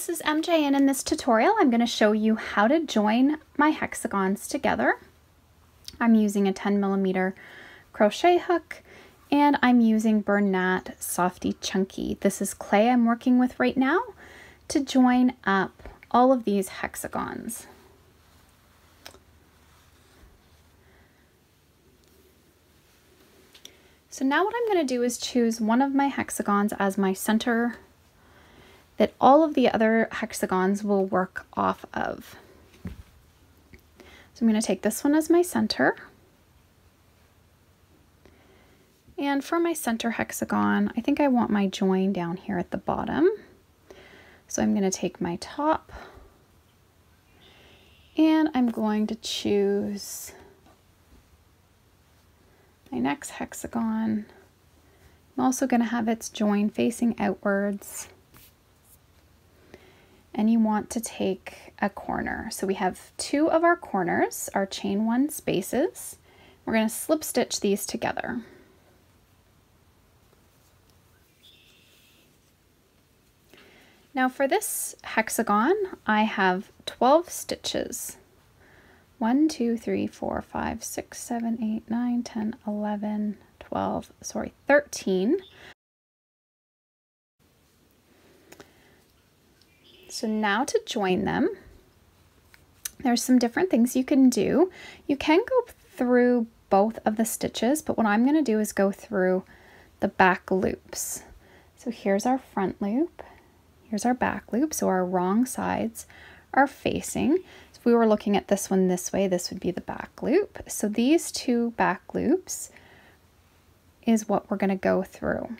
this is MJ, and in this tutorial I'm going to show you how to join my hexagons together. I'm using a 10mm crochet hook and I'm using Bernat Softee Chunky. This is clay I'm working with right now to join up all of these hexagons. So now what I'm going to do is choose one of my hexagons as my center that all of the other hexagons will work off of. So I'm going to take this one as my center. And for my center hexagon, I think I want my join down here at the bottom. So I'm going to take my top and I'm going to choose my next hexagon. I'm also going to have its join facing outwards. And you want to take a corner. So we have two of our corners, our chain one spaces. We're going to slip stitch these together. Now for this hexagon, I have 12 stitches. 1, 2, 3, 4, 5, 6, 7, 8, 9, 10, 11, 12, 13. So now to join them, there's some different things you can do. You can go through both of the stitches, but what I'm going to do is go through the back loops. So here's our front loop, here's our back loop, so our wrong sides are facing. So if we were looking at this one this way, this would be the back loop. So these two back loops is what we're going to go through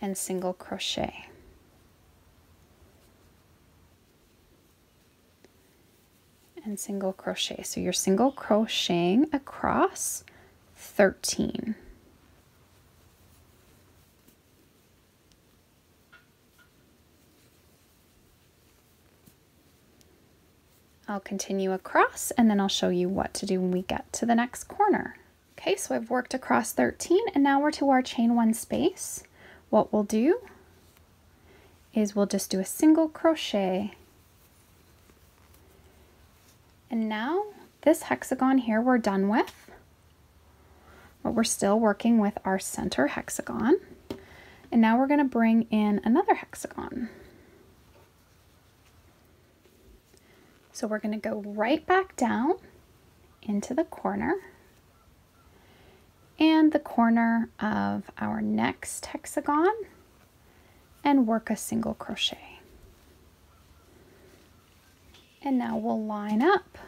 and single crochet. And single crochet. So you're single crocheting across 13. I'll continue across and then I'll show you what to do when we get to the next corner. Okay, so I've worked across 13 and now we're to our chain one space. What we'll do is we'll just do a single crochet. And now this hexagon here we're done with, but we're still working with our center hexagon. And now we're going to bring in another hexagon. So we're going to go right back down into the corner and the corner of our next hexagon and work a single crochet. And now we'll line up.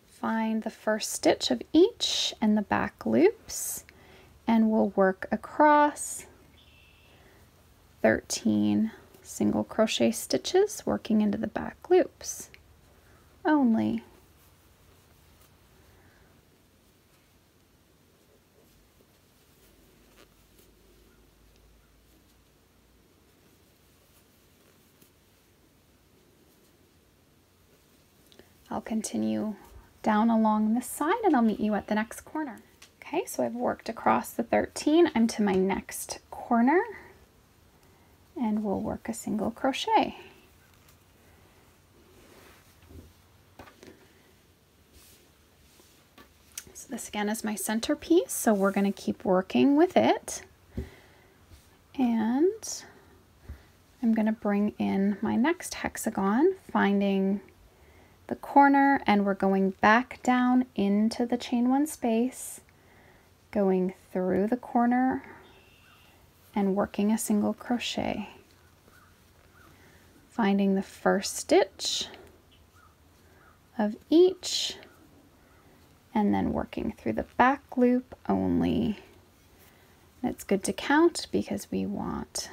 Find the first stitch of each and the back loops, and we'll work across 13 single crochet stitches, working into the back loops only. I'll continue down along this side and I'll meet you at the next corner. Okay, so I've worked across the 13. I'm to my next corner and we'll work a single crochet. So this again is my centerpiece, so we're going to keep working with it. And I'm going to bring in my next hexagon, finding the corner, and we're going back down into the chain one space, going through the corner and working a single crochet, finding the first stitch of each and then working through the back loop only. And it's good to count because we want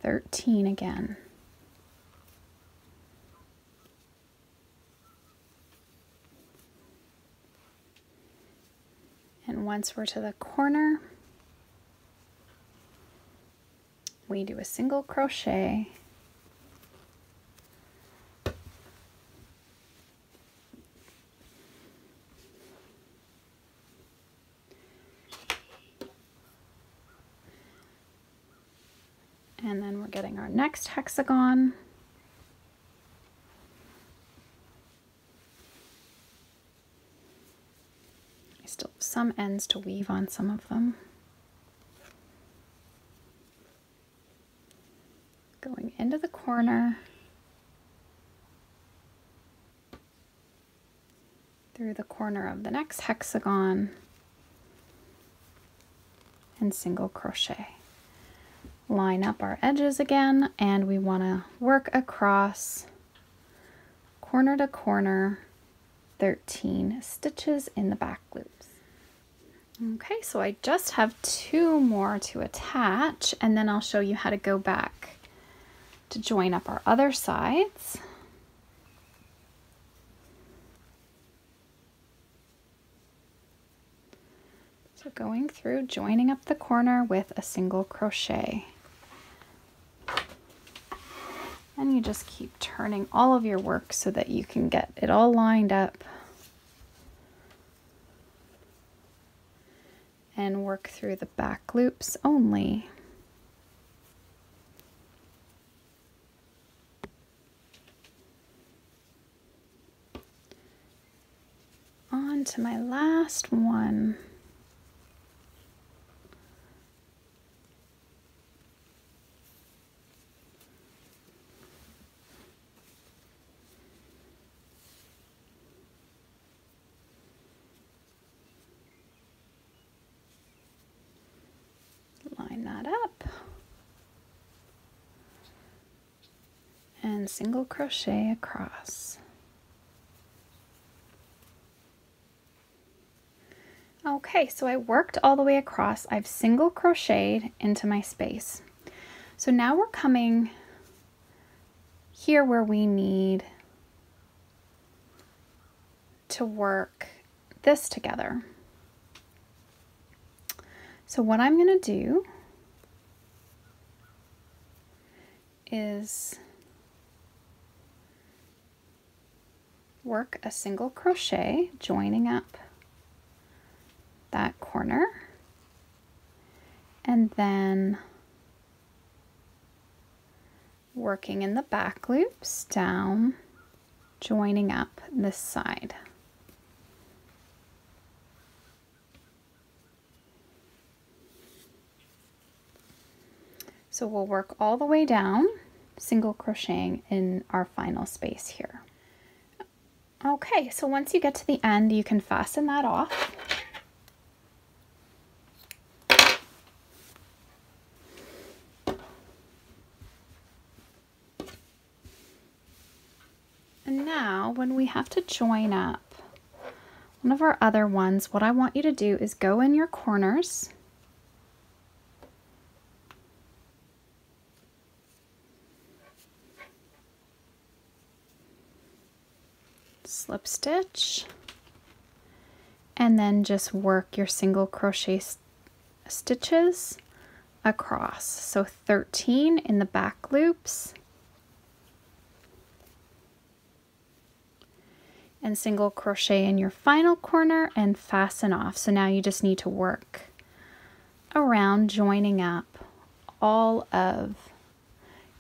13 again. And once we're to the corner, we do a single crochet our next hexagon. I still have some ends to weave on some of them. Going into the corner, through the corner of the next hexagon, and single crochet. Line up our edges again, and we want to work across corner to corner, 13 stitches in the back loops. Okay, so I just have 2 more to attach, and then I'll show you how to go back to join up our other sides. So going through, joining up the corner with a single crochet. And you just keep turning all of your work so that you can get it all lined up and work through the back loops only. On to my last one. Line that up and single crochet across. Okay, so I worked all the way across. I've single crocheted into my space. So now we're coming here where we need to work this together. So what I'm going to do is work a single crochet, joining up that corner, and then working in the back loops down, joining up this side. So we'll work all the way down, single crocheting in our final space here. Okay, so once you get to the end, you can fasten that off. And now when we have to join up one of our other ones, what I want you to do is go in your corners slip stitch, and then just work your single crochet stitches across. So 13 in the back loops, and single crochet in your final corner and fasten off. So now you just need to work around, joining up all of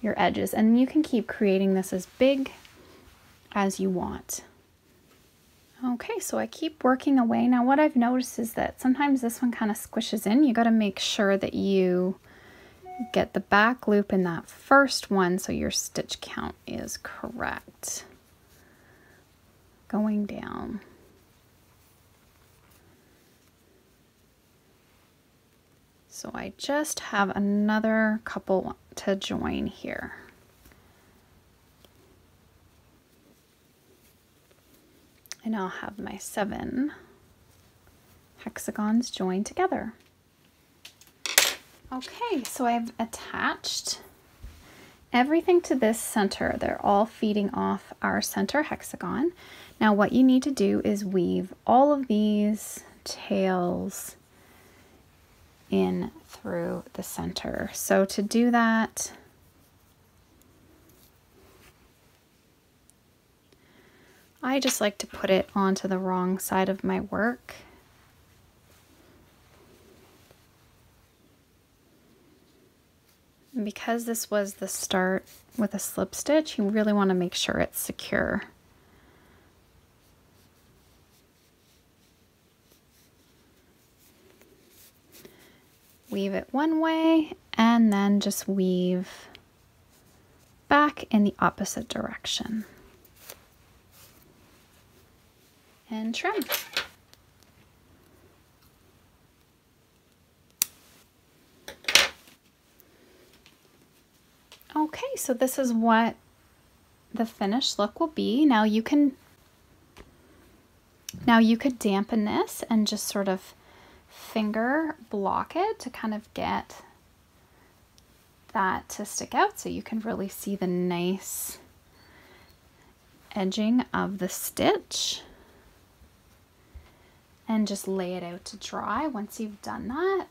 your edges, and you can keep creating this as big as you want. Okay, so I keep working away. Now what I've noticed is that sometimes this one kind of squishes in. You got to make sure that you get the back loop in that first one so your stitch count is correct. Going down. So I just have another couple to join here. And I'll have my 7 hexagons joined together. Okay, so I've attached everything to this center. They're all feeding off our center hexagon. Now what you need to do is weave all of these tails in through the center. So to do that, I just like to put it onto the wrong side of my work. because this was the start with a slip stitch, you really want to make sure it's secure. Weave it one way and then just weave back in the opposite direction. And trim. Okay, so this is what the finished look will be. Now you could dampen this and just sort of finger block it to kind of get that to stick out so you can really see the nice edging of the stitch, and just lay it out to dry. Once you've done that,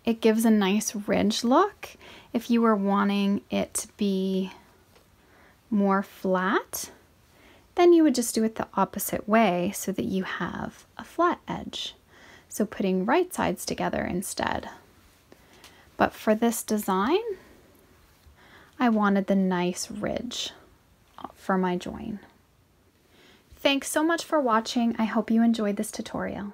it gives a nice ridge look. If you were wanting it to be more flat, then you would just do it the opposite way so that you have a flat edge. So putting right sides together instead. But for this design, I wanted the nice ridge for my join. Thanks so much for watching. I hope you enjoyed this tutorial.